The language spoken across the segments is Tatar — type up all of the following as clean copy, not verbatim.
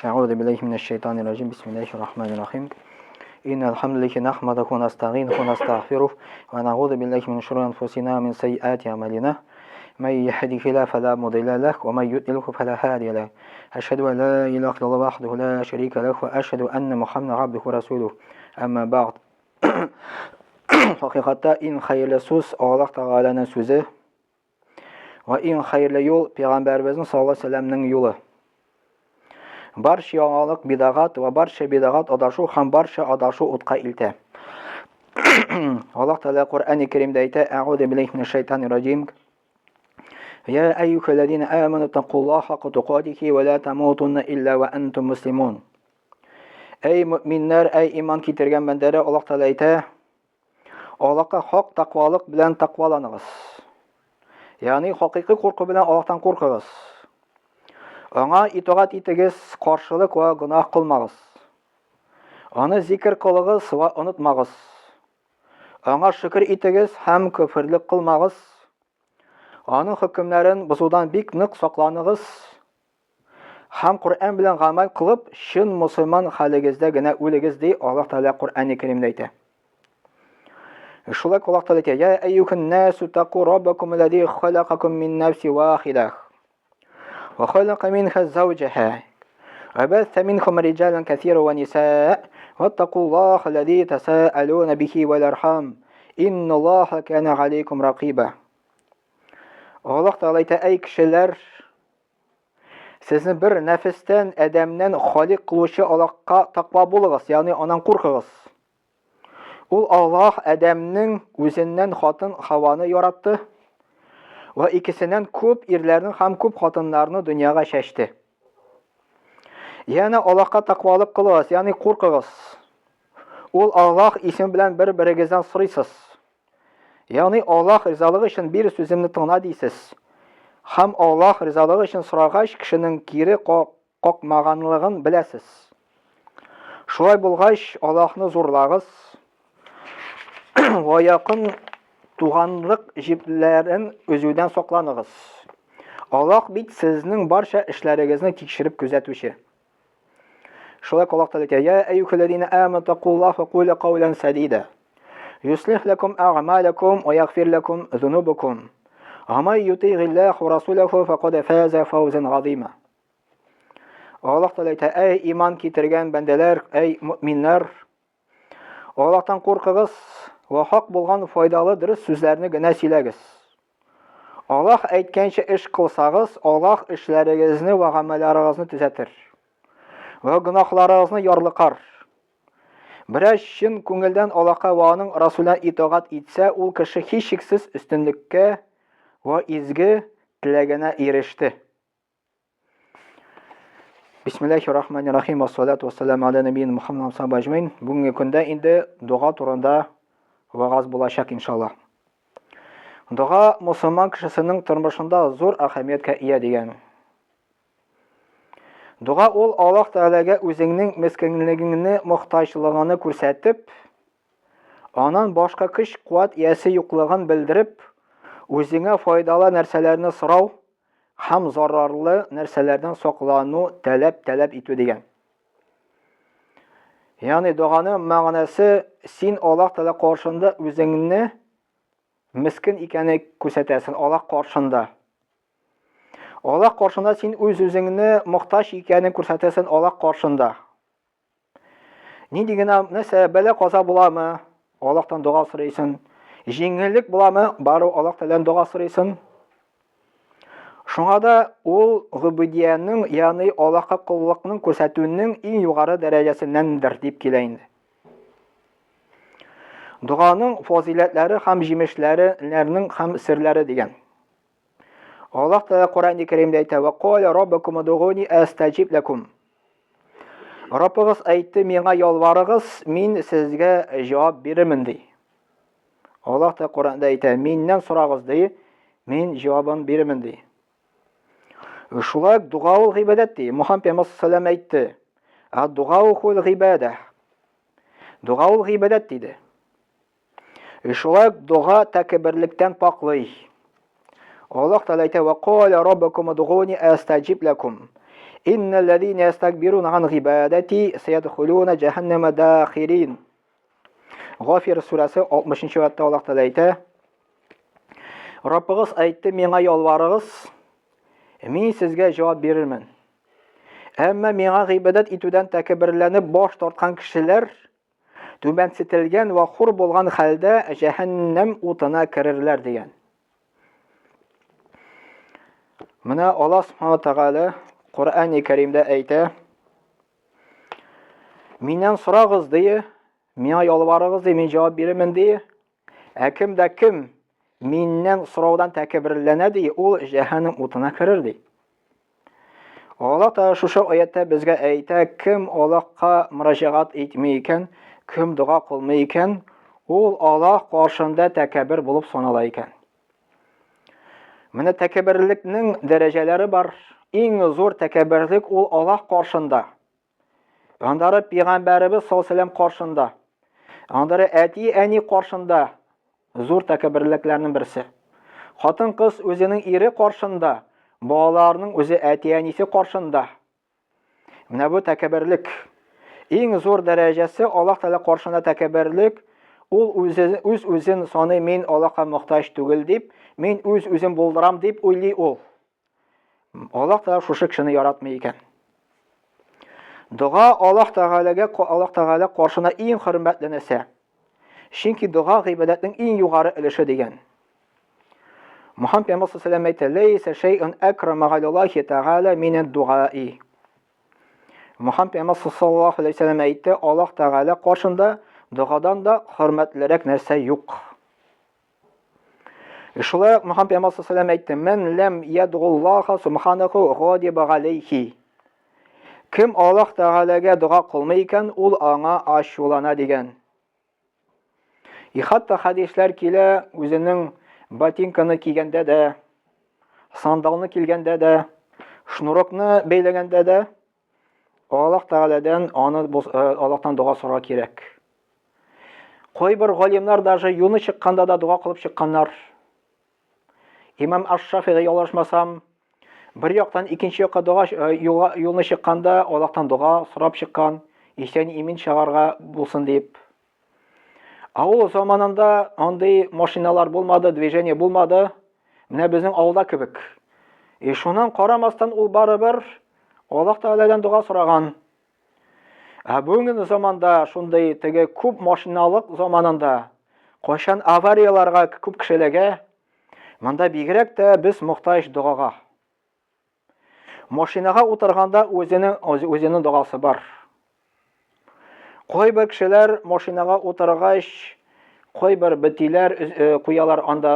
أعوذ بالله من الشيطان الرجيم بسم الله الرحمن الرحيم إن الحمد لله نحمده ونستعينه ونستغفره ونعوذ بالله من شرور أنفسنا ومن سيئات أعمالنا من يهده الله فلا مضل له ومن يضلل فلا هادي له أشهد أن لا إله إلا الله وحده لا شريك له وأشهد أن محمدا عبده ورسوله أما بعد Haqiqatda eng xayrli so'z Alloh taolaning so'zi va eng xayrli yo'l payg'ambarimizning sollallohu alayhi vasallamning yo'li. Barcha yolg'onlik bid'at va barcha bid'at adashuv ham barcha adashuv o'tqa ilta. Alloh taolo Qur'oni Karimda aytadi: "A'udhu billahi minash shaytonir rojim. Ya ayyuhallazina amanu taqulloha haqqa tuqatihi va la tamutunna illa va antum muslimun." Ey mu'minlar, ey iymon keltirgan bandalar, Alloh taolo aytadi: Allohga haq taqvolik bilan taqvolanig'iz. Ya'ni haqiqiy qo'rquv bilan Allohdan qo'rqig'iz. Ona itoat etigiz, qarshilik va gunoh qilmag'iz. Ona zikr qilig'iz va unutmag'iz. Ona shukr etigiz, ham kufrlik qilmag'iz. Ona hukmlarini buzuvdan bek niq saqlanig'iz. Ham Qur'on bilan amal qilib, shin musulmon haligizdagina o'ligiz deb Alloh taolo Qur'oni Karimda aytadi. Shulak Alloh taolo aytadi: "Ya ayyuhan nasu taqu robbakum alladhi khalaqakum min nafsin wahidah wa khalaqa minha zawjaha wa batha minhum rijalan kathiran wa nisaa wattaqullaha alladhi tasaaluna bihi wal arham innallaha kana alaykum raqiba." Alloh taolo aytadi: "Ey kishilar, sizni bir nafsdan odamdan xoliq qiluvchi Allohga taqvo bo'ling'iz, ya'ni ondan qo'rqing'iz. Ul Alloh odamning o'zidan xotin Havoni yaratdi va ikkisidan ko'p erlarni ham ko'p xotinlarni dunyoga shashdi. Yana Allohga taqvolik qilasiz, ya'ni qo'rqig'iz. Ul Alloh ismi bilan bir-biringizdan so'raysiz. Ya'ni Alloh rizoligi uchun bir so'zimni tingla deysiz. Ham Alloh rizoligi uchun so'rag'ach kishining kiri qoqmaganligini bilasiz. Shulay bo'lg'ach Allohni zo'rlag'iz va yaqin tug'anliq jiplarini o'zidan saqlanig'iz. Alloh bit sizning barcha ishlaringizni tekshirib kuzatuvchi. Shulay Alloh taolo aytadi: "Ya ayyuhallazina amanu taqulloha va qulu qawlan sadida. Yuslih lakum a'malakum va yaghfir lakum dhunubakum. Wa may yuti'illah va rasulahu faqad faza fawzan 'azima." Alloh taolo aytadi: "Ey iymon keltirgan bandalar, ey mu'minlar, Allohdan qo'rqig'iz va haq bo'lgan foydali durust so'zlarni nasilagiz. Alloh aytgancha ish qilsangiz, Alloh ishlaringizni va amallaringizni tuzatir va gunohlaringizni yorliqar. Biroq shin ko'ngildan Allohga va uning rasuliga itoat etsa, u kishi hech shaksiz ustunlikka va izgi tilagina erishdi." Bismillahirrohmanirrohim. Vassalatu vassalamu ala nabiyina Muhammad sallallohu alayhi vasallam. Bugungi kunda endi duo turida va'z bo'lacak inshaalloh. Duo musulmon kishisining turmushida zo'r ahamiyatga ega degan. Duo ul Alloh taolaga o'zingning miskinligingni, muhtojligingni ko'rsatib, onan boshqa kuch-quvvat egasi yo'qligini bildirib, o'zingga foydali narsalarni so'rov, ham zararli narsalardan saqlanu talab etu degan. Ya'ni duoning ma'nosi sen Alloh taolo qarshında o'zingni miskin ekanini ko'rsatasan Alloh qarshında. Alloh qarshında sen o'zingni muhtoj ekanini ko'rsatasan Alloh qarshında. Ne degani narsa bala qazo bo'ladimi? Allohdan duo so'raysan. Yengillik bo'ladimi? Bari Alloh taoladan duo so'raysan. Shunada ul g'ubudiyaning, ya'ni Allohga qulluqning ko'rsatuvining eng yuqori darajasindandir deb kelaydi. Duoning fazilatlari ham jimishlarining ham sirlari degan. Alloh taolo Qur'oni Karimda aytadi: "Va qala robbukum ud'uni astajib lakum." Robbigiz aytdi: "Menga yolvorig'iz, men sizga javob beraman" deydi. Alloh taolo Qur'onda aytadi: "Mendan so'rag'iz" deydi, men javobini beraman deydi. Shulay duo ibodat deydi. Muhammad payg'ambar sallam aytdi: "Ad-duo hul ibodah." Duo ibodat deydi. Shulay duo takbirlikdan poklaydi. Alloh taolo aytadi: "Va qala robbukum ud'uni astajib lakum." Innellezîne yestekbirûne an ibâdeti seyedhulûne cehenneme dâhirîn. Gafir suresi 60. ayette Allah Teala ayta: Rabbig'iz aytdi, menga yalvarıgız, men sizga javob berarman. Ammo menga ibodat etuvdan takabburlanib bosh tortgan kishilar tubansitilgan va xur bo'lgan holda jahannam o'tına kirarlar degan. Mana Alloh subhanahu va taolo Qur'oni Karimda ayta: Mendan so'rag'iz deyi, menga yalvarıg'iz deyi, men javob beraman deyi. Kimda kim mendan so'rovdan takabburlanadi, u jahannam o'tına kirar deydi. Allah Taala shu oyatda bizga ayta, kim Allohga murojaat etmay ekan, kim duo qilmay ekan, u Alloh qarshida takabbur bo'lib sanalar ekan. Mana takabburlikning darajalari bor. Eng zo'r takabburlik u Alloh qarshida. Andari payg'ambarimiz sollallohu alayhi vasallam qarshida. Andari ani qarshida zo'r takabburliklarning birisi. Xotin qiz o'zining eri qarshida, bolalarning o'zi anisi qarshida. Mana bu takabburlik. Eng zo'r darajasi Alloh taolo qarshida takabburlik. U o'zin soni men Allohga muhtoj tugul deb, men o'zim bo'ldiram deb o'ylaydi u. Alloh taolo shu kishini yaratmay ekan. Duo Alloh taolo qarshida eng hurmatli narsa. Chunki duo ibodatning eng yuqori ilishi degan. Muhammad Payg'ambar sollallohu alayhi vasallam aytdi: "Laysa shay'un akrama alayhi ta'ala min ad-du'a'i." Muhammad Payg'ambar sollallohu alayhi vasallam aytdi, Alloh taolo qarshida duodan da hurmatliroq narsa yo'q. Shulay Muhammad Payg'ambar sollallohu alayhi vasallam aytdi: "Men lam yad'ulloha subhanahu ghadiba alayhi." Kim Alloh taolaga duo qilmay ekan, u anga ashulana degan. Hatto hadislar kela o'zining botinkani kiyganda da, sandalni kiyganda da, shnurokni beylaganda da Alloh taoladan Allohdan duo so'rash kerak. Qo'y bir g'olimlar даже yo'lni chiqqanda da duo qilib chiqqanlar. Imom Ash-Shafi'i yolashmasam, bir yoqdan ikkinchi yoqqa yo'lni chiqqanda Allohdan duo so'rab chiqqan, ishdan imin shaharga bo'lsin deb. Avul zamanında anday mashinalar bo'lmadi, движение bo'lmadi. Mana bizning avulda kibik. Shundan qaramasdan u baribir Alloh taoladan duo so'ragan. Bugungi zamanda shunday tege ko'p mashinalik zamanında qo'shan avariyalarga ko'p kishilarga manda bigrakda biz muhtoj duoga. Mashinaga o'tirganda o'zining duosi bor. Qo'y bir kishilar mashinaga o'tirgach, qo'y bir bitilar qo'yalar anda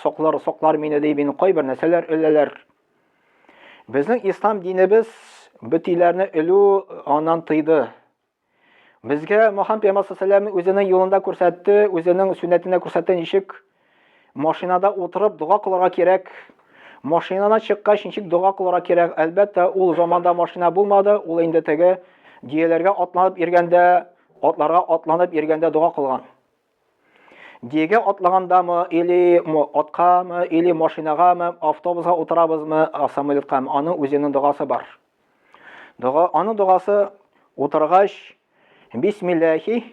soqlar meni deb qo'y bir narsalar o'lalar. Bizning islom dinimiz bitilarni o'lu ondan tiydi. Bizga Muhammad Payg'ambar sollallohu alayhi vasallam o'zining yo'lida ko'rsatdi, o'zining sunnatini ko'rsatdi, nishik mashinada o'tirib duo qilishga kerak. Mashinadan chiqqach, nishik duo qilishga kerak. Albatta, u zamonda mashina bo'lmadi, u endi tege diyelerge atlanıp irgende, atlarga atlanıp irgende duo qilgan. Diyege atlaganda mı, ili atqa mı, ili mashinaga mı, avtobusga o'tirabizmi, samolyotga mı, onun o'zining duosi bor. Onun duosi o'tirgach, Bismillahi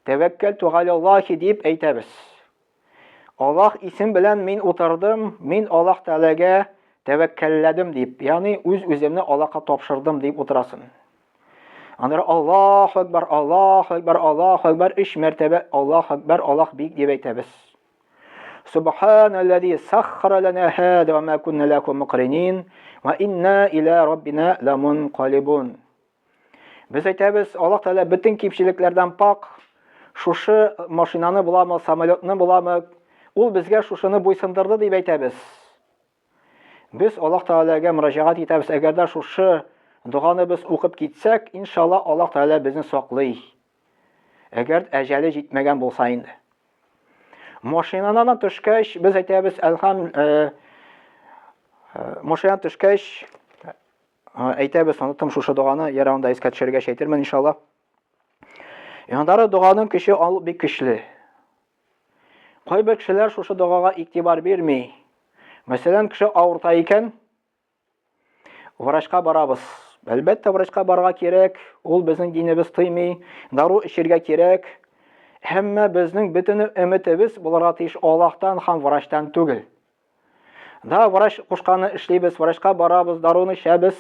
tevekkeltu alallohi deb aytamiz. Allah isim bilan men o'tirdim, men Alloh taolaga tavakkalladim deb, ya'ni o'zimni Allohga topshirdim deb o'tirasin. Anlar Allahu Akbar, Allahu Akbar, Allahu Akbar, 3 martaba Allahu Akbar, Alloh buyuk deb aytamiz. Subhanallazi sakhkhara lana hada va ma kunna lahu muqrinin va inna ila robbina lamunqalibun. Biz aytamiz, Alloh taolo butun kemchiliklardan pok, shushi mashinani bo'lami, samolyotni bo'lami, u bizga shushini bo'ysundirdi deb aytamiz. Biz Alloh taolaga murojaat etamiz, agarda shushi duoni biz o'qib ketsak, inshaalloh Alloh taolo bizni saqlaydi. Agar ajali yetmagan bo'lsa endi. Mashinadan tushgach biz aytamiz, mashinadan tushgach aytamiz, unutim shu duoni yaronda esga tushirga aytirman inshaalloh. Yandara duoning kishi bir kuchli. Qo'y bir kishilar shu duoga e'tibor bermay. Masalan, kishi og'rita ekan, vrachga boramiz. Әлбәттә, врачка барырга кирәк, ул безнең динебез тыймый, дару эчәргә кирәк. Әмма безнең бөтен өметебез булырга тиеш Аллаһтан һәм врачтан түгел. Да, врач кушканны эшлибез, врачка барабыз, даруны эчәбез.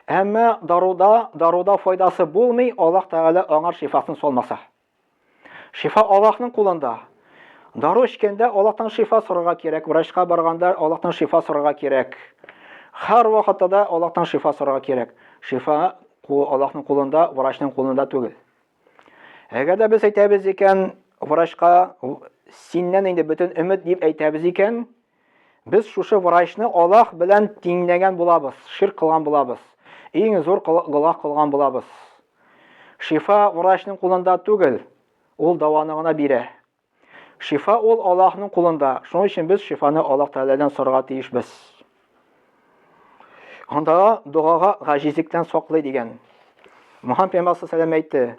Әмма даруда файдасы булмый, Аллаһ Тәгалә аңар шифасын салмаса. Шифа Аллаһның кулында. Дару эчкәндә Аллаһтан шифа сорарга кирәк, врачка барганда Аллаһтан шифа сорарга кирәк. Һәр вакытта Аллаһтан шифа сорарга кирәк. Шифа Аллаһның кулында, врачның кулында түгел. Әгәр дә без әйтәбез икән, врачка синнән инде бөтен өмет дип әйтәбез икән, без шушы врачны Аллаһ белән тиңләгән булабыз, ширк кылган булабыз. Иң зур гыйлах кылган булабыз. Шифа врачның кулында түгел, ул даваны гына бирә. Шифа ул Аллаһның кулында. Шуның өчен без шифаны Аллаһ Тәгаләдән сорарга тиешбез. Анда дугага гаҗизлектән саклый дигән. Мөхәммәд пәйгамбәр саллаллаһу алейһи әйтте: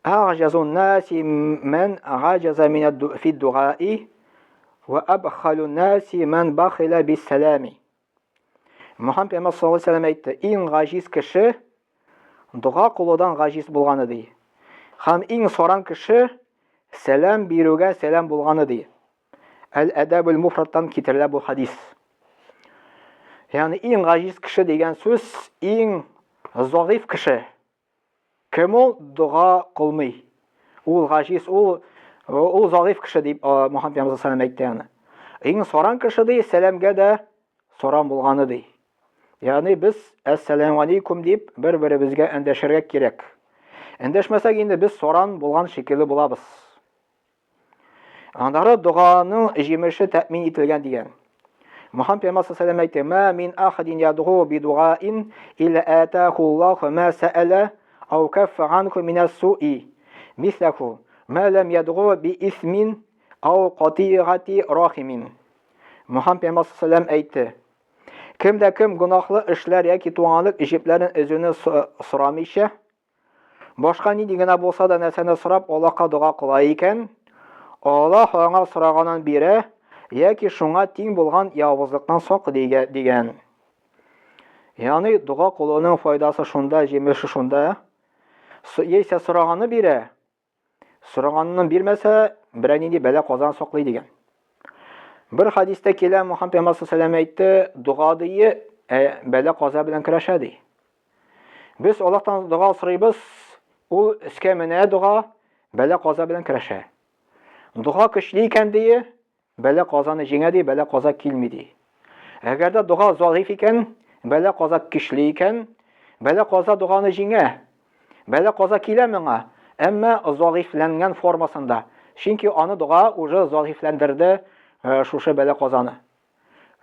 "А'җазун наси ман а'җаза мин фи дугаи ва абхалун наси ман бахила бис салами." Мөхәммәд пәйгамбәр саллаллаһу алейһи әйтте: "Иң гаҗиз кеше дуга кылудан гаҗиз булганы ди. Һәм иң соран кеше сәлам бирүгә сәлам булганы ди." Әл-Адабул Муфрадтан китерелә бу хадис. Ягъни иң гаҗиз кеше дигән сүз иң зәгыйф кеше. Кем ул дуга кылмый? Ул гаҗиз, ул зәгыйф кеше дип Мөхәммәд пәйгамбәр саллаллаһу алейһи әйтте аны. Иң соран кеше ди, сәламгә дә соран булганы ди. Ягъни без ассаламу алейкум дип бер-беребезгә эндәшергә кирәк. Эндәшмәсәк инде без соран булган шикелле булабыз. Андары дуганың җимеше тәэмин ителгән дигән. Мөхәммәд пәйгамбәр саллаллаһу алейһи әйтте: "Ма мин ахадин ядгу би дугаин илля атаху Аллаһу ма саала ау каффа анху мин ас-су'i мислаху ма лам ядгу би исмин ау qati'ati rahim." Мөхәммәд пәйгамбәр саллаллаһу алейһи әйтте: "Кемдә кем гынахлы эшләр яки туганлык эшләрләрен үзенә сорамыйча, башка ни дигәнә булса да нәрсәне сорап Аллаһка дуга кыла икән, Аллаһ аңа сораганын бирә, яки шуңа тиң булган явызлыктан сак дигән." Ягъни дуга кылуның файдасы шунда, җимеше шунда. Яисә сораганы бирә, сораганын бирмәсә, берәр нинди бәла казан саклый дигән. Бер хадистә килә, Мөхәммәд пәйгамбәр саллаллаһу алейһи әйтте: "Дуга дие бәла каза белән көрәшә" ди. Без Аллаһтан дуга сорыйбыз, ул эскә менә дуга бәла каза белән көрәшә. Дуга көчле икән дие, бәла казаны җиңә ди, бәла каза килми ди. Әгәр дә дуга зәгыйф икән, бәла каза көчле икән, бәла каза дуганы җиңә. Бәла каза килә моңа, әмма зәгыйфләнгән формасында. Чөнки аны дуга уже зәгыйфләндерде шушы бәла казаны.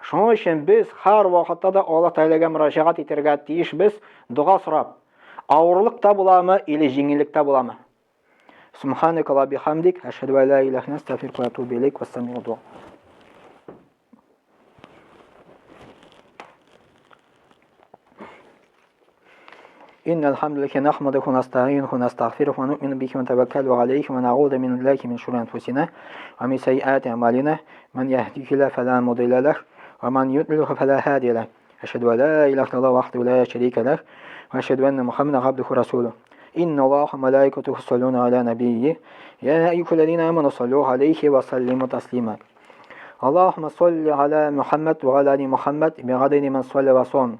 Шуның өчен без һәр вакытта да Аллаһ Тәгаләгә мөрәҗәгать итәргә тиешбез, дуга сорап. Авырлыкта буламы или җиңеллектә буламы? Субханак ва бихамдик, ашһаду ан ла илаха илля анта, астагфирука ва атубу илейк, вассами'у дуа. إن الحمد لله نحمده ونستعينه ونستغفره ونؤمن به ونتوكل عليه ونعوذ بالله من شرور أنفسنا ومن سيئات أعمالنا من يهده الله فلا مضل له ومن يضلل فلا هادي له أشهد أن لا إله إلا الله وحده لا شريك له وأشهد أن محمدا عبده ورسوله إن الله وملائكته يصلون على نبيه يا أيها الذين آمنوا صلوا عليه وسلموا تسليما اللهم صل على محمد وعلى آل محمد بعدد من صلى وصام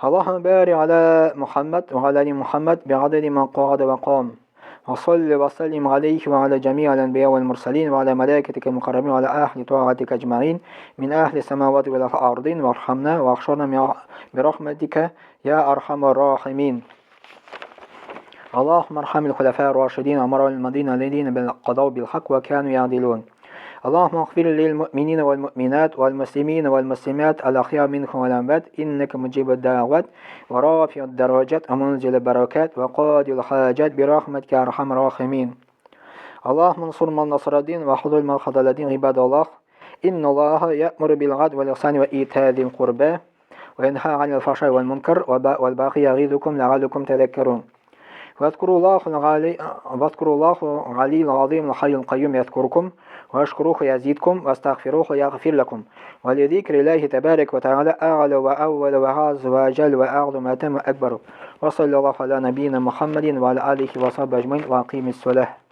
اللهم بارك على محمد وعلى آل محمد بعدد من قعد وقام وصل وسلم عليه وعلى جميع الأنبياء والمرسلين وعلى ملائكتك المقربين وعلى أهل طاعتك أجمعين من أهل السماوات والأرض وارحمنا واحشرنا برحمتك يا أرحم الراحمين اللهم ارحم الخلفاء الراشدين وأمراء المدينة الذين بالقضاء بالحق وكانوا يعدلون اللهم اغفر للمؤمنين والمؤمنات والمسلمين والمسلمات الأحياء منهم والأموات إنك مجيب الدعوات ورافع الدرجات ومنزل البركات وقاضي الحاجات برحمتك يا أرحم الراحمين اللهم انصر من نصر الدين وحضر من خذل الدين عباد الله إن الله يأمر بالعدل والإحسان وإيتاء ذي القربى وينهى عن الفحشاء والمنكر والبغي يعظكم لعلكم تذكرون واذكروا الله العلي العظيم الحي القيوم يذكركم واشكروه يزيدكم واستغفروه يغفر لكم. ولذكر الله تبارك وتعالى أعلى وأول وعز وجل وأعظم وأتم وأكبر. وصلى الله على نبينا محمد وعلى آله وصحبه أجمعين وأقيم الصلاة.